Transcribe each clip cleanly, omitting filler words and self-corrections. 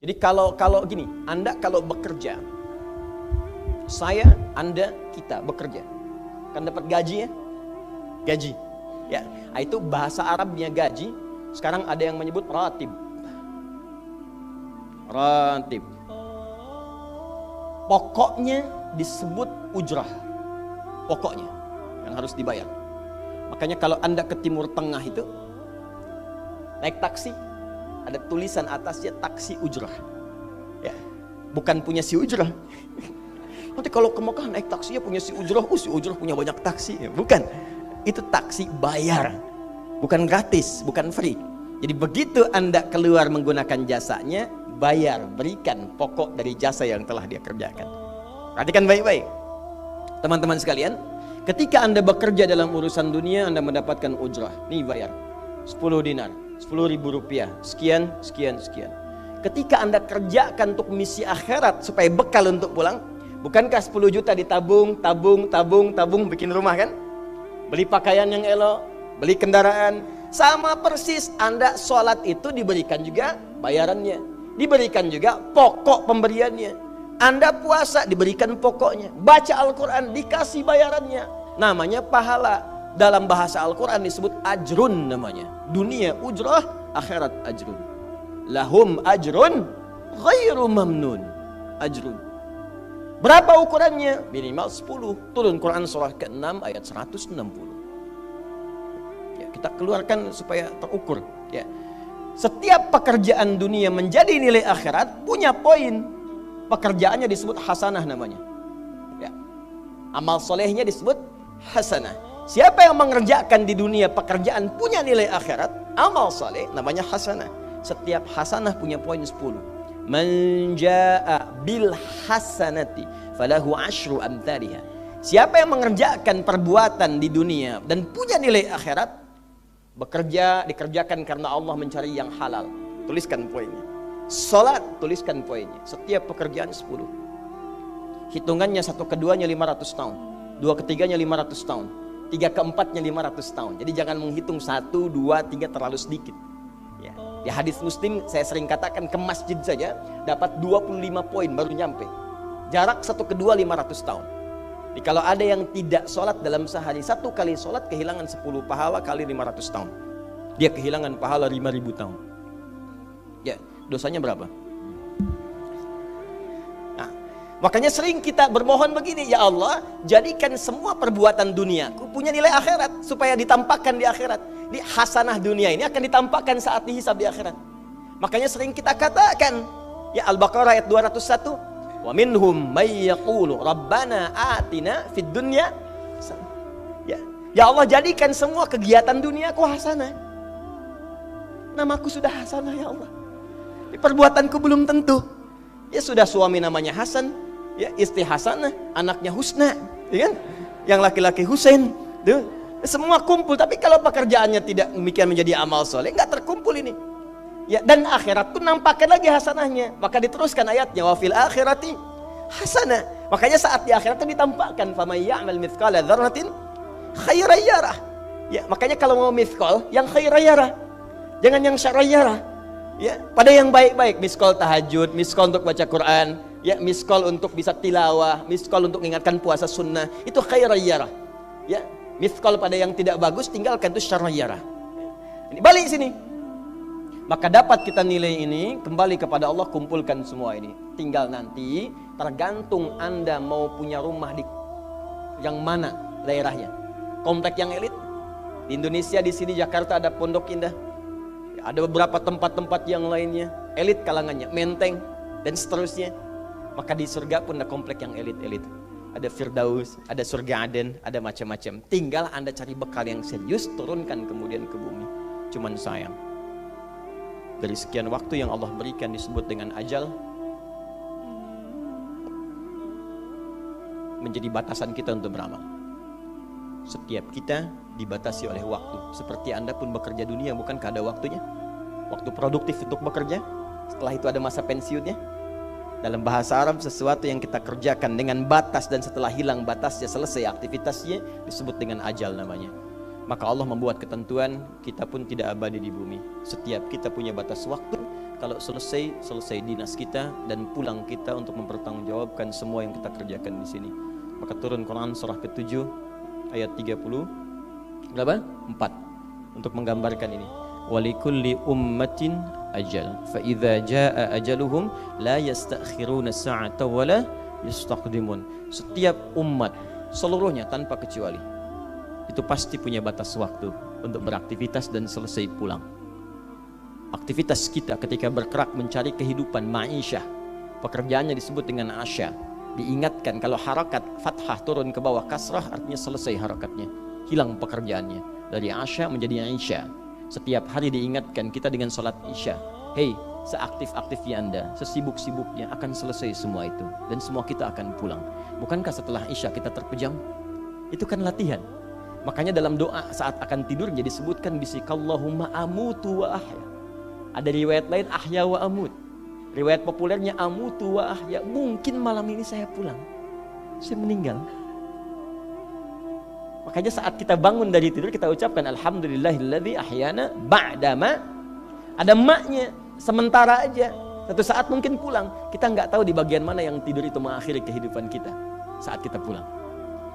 Jadi kalau gini, Anda kalau bekerja, saya, Anda, kita bekerja, kan dapat gaji ya? Gaji. Ya, itu bahasa Arabnya gaji. Sekarang ada yang menyebut ratib. Ratib. Pokoknya disebut ujrah. Pokoknya yang harus dibayar. Makanya kalau Anda ke Timur Tengah itu naik taksi, ada tulisan atasnya taksi ujrah. Ya, bukan punya si ujrah. Nanti kalau ke Mekah naik taksinya punya si ujrah, si ujrah punya banyak taksi. Ya, bukan. Itu taksi bayar, bukan gratis, bukan free. Jadi begitu Anda keluar menggunakan jasanya, bayar, berikan pokok dari jasa yang telah dia kerjakan. Perhatikan baik-baik, teman-teman sekalian. Ketika Anda bekerja dalam urusan dunia, Anda mendapatkan ujrah. Nih bayar 10 dinar, 10.000 rupiah, sekian, sekian, sekian. Ketika Anda kerjakan untuk misi akhirat supaya bekal untuk pulang, bukankah 10 juta ditabung, tabung, bikin rumah kan? Beli pakaian yang elok, beli kendaraan. Sama persis Anda sholat itu diberikan juga bayarannya, diberikan juga pokok pemberiannya. Anda puasa diberikan pokoknya, baca Al-Quran dikasih bayarannya. Namanya pahala. Dalam bahasa Al-Quran disebut ajrun namanya. Dunia ujrah, akhirat ajrun. Lahum ajrun ghairu mamnun. Ajrun. Berapa ukurannya? Minimal 10. Turun Quran surah ke-6 ayat 160. Ya, kita keluarkan supaya terukur. Ya. Setiap pekerjaan dunia menjadi nilai akhirat punya poin. Pekerjaannya disebut hasanah namanya. Ya. Amal solehnya disebut hasanah. Siapa yang mengerjakan di dunia pekerjaan punya nilai akhirat, amal soleh namanya hasanah. Setiap hasanah punya poin 10. Man jaa bil hasanati falahu asyru amthaliha. Siapa yang mengerjakan perbuatan di dunia dan punya nilai akhirat, bekerja dikerjakan karena Allah mencari yang halal. Tuliskan poinnya. Salat, tuliskan poinnya. Setiap pekerjaan 10. Hitungannya 1 keduanya 500 tahun, 2 ketiganya 500 tahun, 3 keempatnya 500 tahun. Jadi jangan menghitung 1, 2, 3 terlalu sedikit. Ya. Di hadis Muslim saya sering katakan ke masjid saja dapat 25 poin baru nyampe. Jarak 1 kedua 500 tahun. Jadi kalau ada yang tidak sholat dalam sehari, 1 kali sholat kehilangan 10 pahala kali 500 tahun. Dia kehilangan pahala 5.000 tahun. Ya, dosanya berapa? Nah, makanya sering kita bermohon begini, ya Allah, jadikan semua perbuatan duniaku punya nilai akhirat supaya ditampakkan di akhirat. Di hasanah dunia ini akan ditampakkan saat dihisab di akhirat. Makanya sering kita katakan, ya Al-Baqarah ayat 201, wa minhum may yaqulu rabbana atina fid dunya. Ya Allah, jadikan semua kegiatan duniaku hasanah. Namaku sudah hasanah ya Allah. Perbuatanku belum tentu. Ya sudah suami namanya Hasan, ya istri Hasanah, anaknya Husna, ya kan? Yang laki-laki Husain, tuh. Semua kumpul, tapi kalau pekerjaannya tidak demikian menjadi amal soleh, nggak terkumpul ini. Ya, dan akhirat pun nampakkan lagi hasanahnya. Maka diteruskan ayatnya, wa fil akhirati hasanah. Makanya saat di akhirat itu ditampakkan, faman ya'mal mithqala dzarratin khairan yarah. Ya, makanya kalau mau mithqal, yang khairan yarah. Jangan yang syarran yarah. Ya, pada yang baik-baik, miskol tahajud, miskol untuk baca Quran, ya, miskol untuk bisa tilawah, miskol untuk mengingatkan puasa sunnah, itu khairan yarah. Ya, miskol pada yang tidak bagus, tinggalkan, itu syarran yarah. Ini balik sini. Maka dapat kita nilai ini, kembali kepada Allah, kumpulkan semua ini. Tinggal nanti, tergantung Anda mau punya rumah di yang mana daerahnya. Komplek yang elit. Di Indonesia, di sini Jakarta ada Pondok Indah. Ada beberapa tempat-tempat yang lainnya, elit kalangannya, Menteng, dan seterusnya. Maka di surga pun ada komplek yang elit-elit. Ada Firdaus, ada surga Aden, ada macam-macam. Tinggal Anda cari bekal yang serius, turunkan kemudian ke bumi. Cuman sayang, dari sekian waktu yang Allah berikan disebut dengan ajal, menjadi batasan kita untuk beramal. Setiap kita dibatasi oleh waktu. Seperti Anda pun bekerja dunia, bukankah ada waktunya? Waktu produktif untuk bekerja, setelah itu ada masa pensiunnya. Dalam bahasa Arab, sesuatu yang kita kerjakan dengan batas dan setelah hilang batasnya, selesai aktivitasnya, disebut dengan ajal namanya. Maka Allah membuat ketentuan, kita pun tidak abadi di bumi. Setiap kita punya batas waktu, kalau selesai dinas kita dan pulang kita untuk mempertanggungjawabkan semua yang kita kerjakan di sini. Maka turun Quran surah ke-7 ayat 30 berapa? 4 untuk menggambarkan ini. Walikulli ummatin ajal fa idza jaa ajaluhum la yastakhiruna sa'ata wa la yastaqdimun. Setiap umat seluruhnya tanpa kecuali itu pasti punya batas waktu untuk beraktivitas dan selesai pulang. Aktivitas kita ketika bergerak mencari kehidupan ma'isyah, pekerjaannya disebut dengan asya. Diingatkan kalau harakat fathah turun ke bawah kasrah artinya selesai harakatnya, hilang pekerjaannya. Dari asya menjadi isya. Setiap hari diingatkan kita dengan salat isya. Hei, seaktif-aktifnya Anda, sesibuk-sibuknya akan selesai semua itu dan semua kita akan pulang. Bukankah setelah isya kita terpejam? Itu kan latihan. Makanya dalam doa saat akan tidur jadi disebutkan bisikallahumma amutu wa ahya. Ada riwayat lain ahya wa amut. Riwayat populernya amutu wa ahya. Mungkin malam ini saya pulang, saya meninggal. Makanya saat kita bangun dari tidur kita ucapkan alhamdulillahilladzi ahyana ba'dama. Ada maknya, sementara aja. Satu saat mungkin pulang. Kita nggak tahu di bagian mana yang tidur itu mengakhiri kehidupan kita saat kita pulang.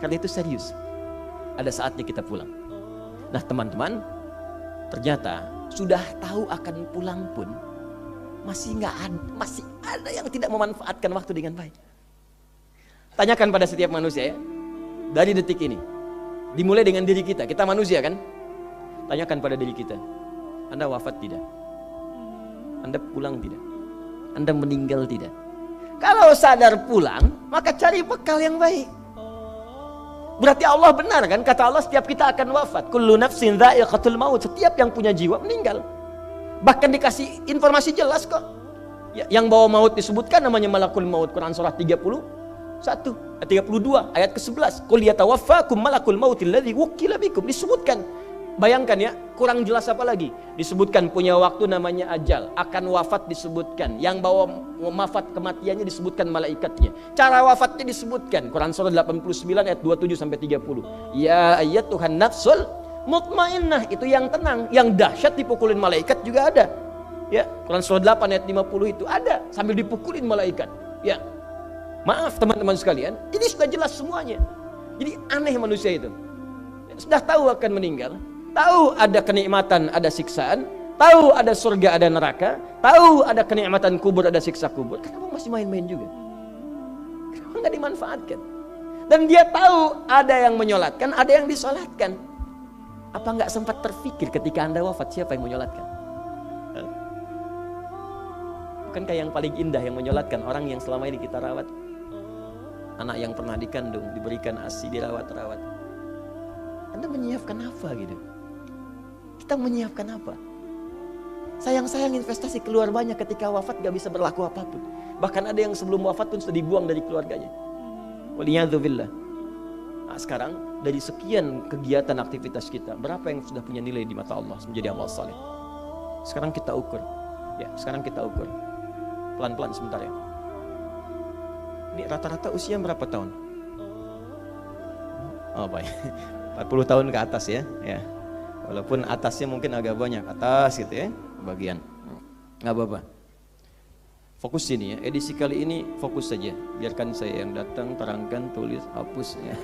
Karena itu serius. Ada saatnya kita pulang. Nah teman-teman, ternyata sudah tahu akan pulang pun masih ada yang tidak memanfaatkan waktu dengan baik. Tanyakan pada setiap manusia ya, dari detik ini, dimulai dengan diri kita. Kita manusia kan? Tanyakan pada diri kita, Anda wafat tidak? Anda pulang tidak? Anda meninggal tidak? Kalau sadar pulang, maka cari bekal yang baik. Berarti Allah benar kan? Kata Allah setiap kita akan wafat. Kullu nafsin dha'iqatul maut. Setiap yang punya jiwa meninggal. Bahkan dikasih informasi jelas kok. Yang bawa maut disebutkan namanya malakul maut. Quran surah 32 ayat ke-11. Qul yatawaffakum malakul mautil ladzi wukkila bikum. Disebutkan. Bayangkan ya, kurang jelas apa lagi? Disebutkan punya waktu namanya ajal, akan wafat disebutkan, yang bawa wafat kematiannya disebutkan malaikatnya. Cara wafatnya disebutkan, Quran surah 89 ayat 27 sampai 30. Ya ayyatuhan nafsul mutmainnah, itu yang tenang, yang dahsyat dipukulin malaikat juga ada. Ya, Quran surah 8 ayat 50 itu ada sambil dipukulin malaikat. Ya. Maaf teman-teman sekalian, ini sudah jelas semuanya. Jadi aneh manusia itu. Sudah tahu akan meninggal, tahu ada kenikmatan, ada siksaan, tahu ada surga, ada neraka, tahu ada kenikmatan kubur, ada siksa kubur. Kenapa masih main-main juga? Kenapa nggak dimanfaatkan? Dan dia tahu ada yang menyolatkan, ada yang disolatkan. Apa nggak sempat terfikir ketika Anda wafat siapa yang menyolatkan? Bukankah yang paling indah yang menyolatkan orang yang selama ini kita rawat? Anak yang pernah dikandung, diberikan ASI, dirawat-rawat. Anda menyiapkan apa gitu? Kita menyiapkan apa? Sayang-sayang investasi keluar banyak ketika wafat gak bisa berlaku apapun. Bahkan ada yang sebelum wafat pun sudah dibuang dari keluarganya. Waliyadzubillah. Nah, sekarang dari sekian kegiatan aktivitas kita, berapa yang sudah punya nilai di mata Allah menjadi amal saleh? Sekarang kita ukur. Ya, sekarang kita ukur. Pelan-pelan sebentar ya. Ini rata-rata usia berapa tahun? Oh baik. 40 tahun ke atas ya. Ya. Walaupun atasnya mungkin agak banyak, atas gitu ya, bagian. Nggak apa-apa. Fokus sini ya. Edisi kali ini fokus saja. Biarkan saya yang datang, terangkan, tulis, hapus ya.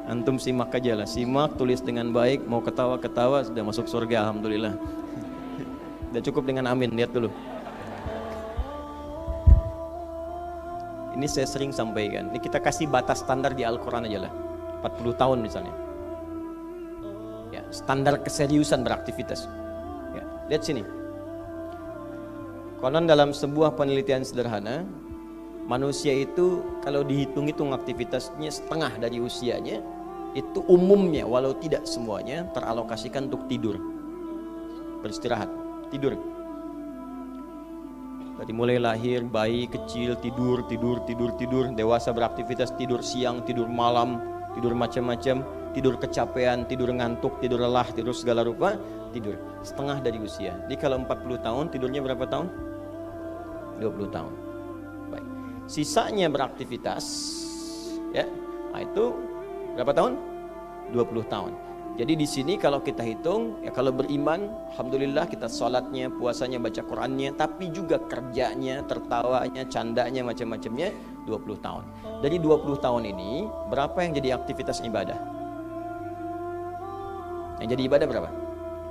Antum simak aja lah. Simak, tulis dengan baik, mau ketawa-ketawa sudah masuk surga alhamdulillah. Udah cukup dengan amin, lihat dulu. Ini saya sering sampaikan. Ini kita kasih batas standar di Al-Quran aja lah. 40 tahun misalnya. Ya, standar keseriusan beraktivitas. Ya, lihat sini. Konon dalam sebuah penelitian sederhana, manusia itu kalau dihitung-hitung aktivitasnya setengah dari usianya, itu umumnya walau tidak semuanya teralokasikan untuk tidur. Beristirahat, tidur. Dari mulai lahir, bayi kecil, tidur, dewasa beraktivitas, tidur siang, tidur malam, tidur macam-macam, tidur kecapean, tidur ngantuk, tidur lelah, tidur segala rupa, tidur. Setengah dari usia. Jadi kalau 40 tahun, tidurnya berapa tahun? 20 tahun. Baik. Sisanya beraktivitas, ya. Nah itu berapa tahun? 20 tahun. Jadi di sini kalau kita hitung, ya kalau beriman, alhamdulillah kita sholatnya, puasanya, baca Qurannya, tapi juga kerjanya, tertawanya, candanya, macam-macamnya 20 tahun. Dari 20 tahun ini, berapa yang jadi aktivitas ibadah? Yang jadi ibadah berapa?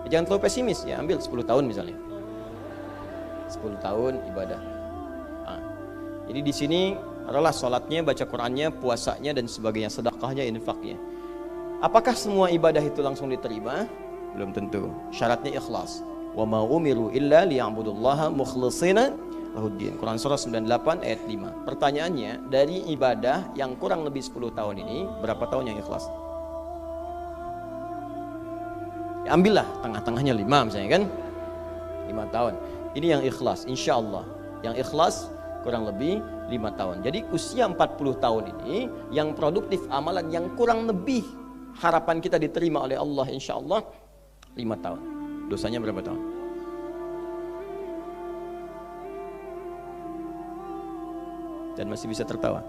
Ya, jangan terlalu pesimis, ya ambil 10 tahun misalnya. 10 tahun ibadah. Nah, jadi di sini adalah sholatnya, baca Qurannya, puasanya, dan sebagainya, sedekahnya, infaknya. Apakah semua ibadah itu langsung diterima? Belum tentu. Syaratnya ikhlas. Wa ma umiru illa liya'budullaha mukhlishina lahuddin. Quran surah 98 ayat 5. Pertanyaannya, dari ibadah yang kurang lebih 10 tahun ini, berapa tahun yang ikhlas? Ya, ambillah tengah-tengahnya 5 misalnya kan. 5 tahun. Ini yang ikhlas, insya Allah. Yang ikhlas kurang lebih 5 tahun. Jadi usia 40 tahun ini yang produktif amalan yang kurang lebih harapan kita diterima oleh Allah insya Allah 5 tahun. Dosanya berapa tahun? Dan masih bisa tertawa.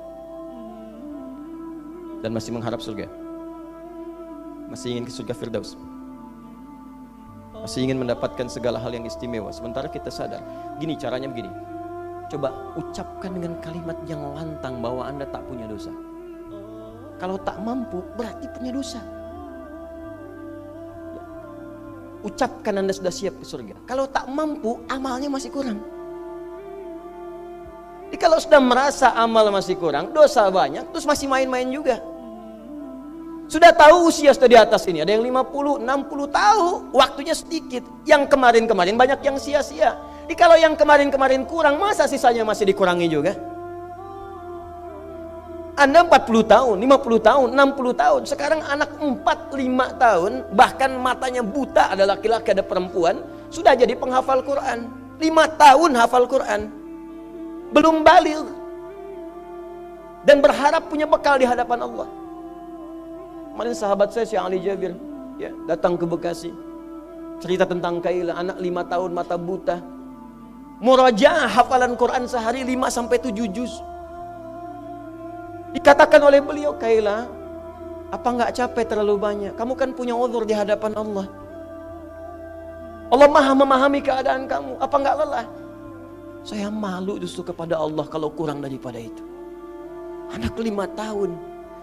Dan masih mengharap surga. Masih ingin ke surga Firdaus. Masih ingin mendapatkan segala hal yang istimewa. Sementara kita sadar, gini caranya begini. Coba ucapkan dengan kalimat yang lantang bahwa Anda tak punya dosa. Kalau tak mampu, berarti punya dosa. Ucapkan Anda sudah siap ke surga. Kalau tak mampu, amalnya masih kurang. Jadi kalau sudah merasa amal masih kurang, dosa banyak, terus masih main-main juga. Sudah tahu usia sudah di atas ini, ada yang 50, 60 tahu, waktunya sedikit. Yang kemarin-kemarin banyak yang sia-sia. Jadi kalau yang kemarin-kemarin kurang, masa sisanya masih dikurangi juga? Anda 40 tahun, 50 tahun, 60 tahun. Sekarang anak 4, 5 tahun, bahkan matanya buta, ada laki-laki, ada perempuan, sudah jadi penghafal Quran. 5 tahun hafal Quran. Belum baligh. Dan berharap punya bekal di hadapan Allah. Kemarin sahabat saya, Syekh Ali Jabir, ya, datang ke Bekasi. Cerita tentang Kaila, anak 5 tahun, mata buta. Murajaah hafalan Quran sehari 5-7 juz. Dikatakan oleh beliau, Kaila, apa enggak capek terlalu banyak? Kamu kan punya uzur di hadapan Allah. Allah Maha memahami keadaan kamu. Apa enggak lelah? Saya malu justru kepada Allah kalau kurang daripada itu. Anak 5 tahun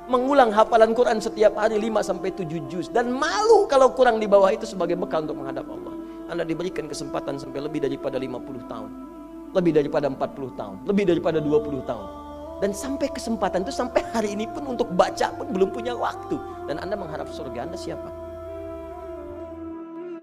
mengulang hafalan Quran setiap hari 5-7 juz dan malu kalau kurang di bawah itu sebagai bekal untuk menghadap Allah. Anda diberikan kesempatan sampai lebih daripada 50 tahun, lebih daripada 40 tahun, lebih daripada 20 tahun. Dan sampai kesempatan itu sampai hari ini pun untuk baca pun belum punya waktu. Dan Anda mengharap surga, Anda siapa?